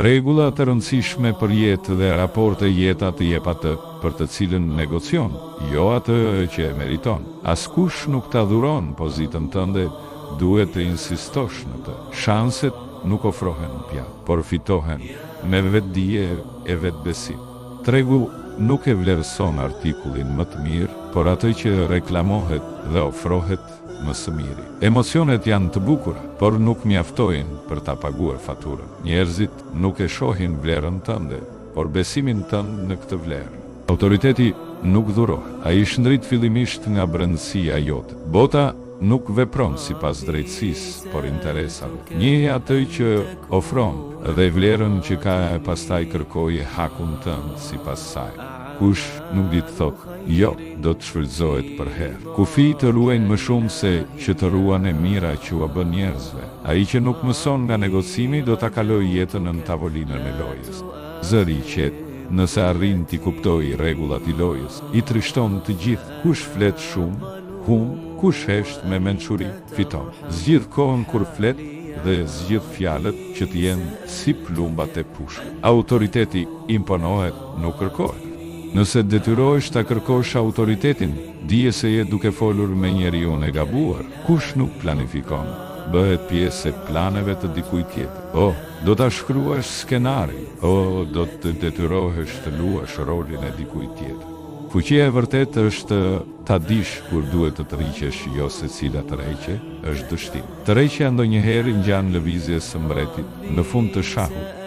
Rregulla të rëndësishme për jetë dhe raporte jeta të jep atë për të cilën negocion, jo atë që e meriton. Askush nuk ta dhuron pozitën tënde, duhet të insistosh në të. Shanset nuk ofrohen pjatë, por fitohen me vetdije e vetbesim. Tregu nuk e vlerëson artikullin më të mirë, por atë që reklamohet dhe ofrohet më së miri. Emocionet janë të bukura, por nuk mjaftojnë për ta paguar faturën. Njerëzit nuk e shohin vlerën tënde, por besimin tënd në këtë vlerë. Autoriteti nuk dhurohet, ai shndrit fillimisht nga brendësia jote. Bota nuk vepron sipas drejtësisë, por interesave. Njihi atë që ofron dhe vlerën që ka, e pastaj kërkoje hakun tënd sipas saj. Kush nuk di të thotë jo, do të shfrytëzohet për herë. Kufi të ruajnë më shumë se që të ruan e mira që u bën njerëzve. Ai që nuk mëson nga negocimi do ta kalojë jetën në tavolinën e lojës. Zëri i qetë, nëse arrin t'i kuptojë rregullat i lojës, i trishton të gjithë. Kush flet shumë, humb, kush hesht me mençuri, fiton. Zgjidh kohën kur flet dhe zgjidh fjalët që të jenë si plumbat e pushkës. Autoriteti imponohet, nuk kërkohet. Nëse detyrohesh ta kërkosh autoritetin, dije se je duke folur me njeriu e gabuar. Kush nuk planifikon, bëhet pjesë e planeve të dikujt tjetër. Do ta shkruash skenarin, do të detyrohesh të luash rolin e dikujt tjetër. Fuqia e vërtet është ta dish kur duhet të tërhiqesh, jo se cila tërheqje është dështim. Tërheqja ndonjëherë ngjan lëvizjes së mbretit në fund të shahut.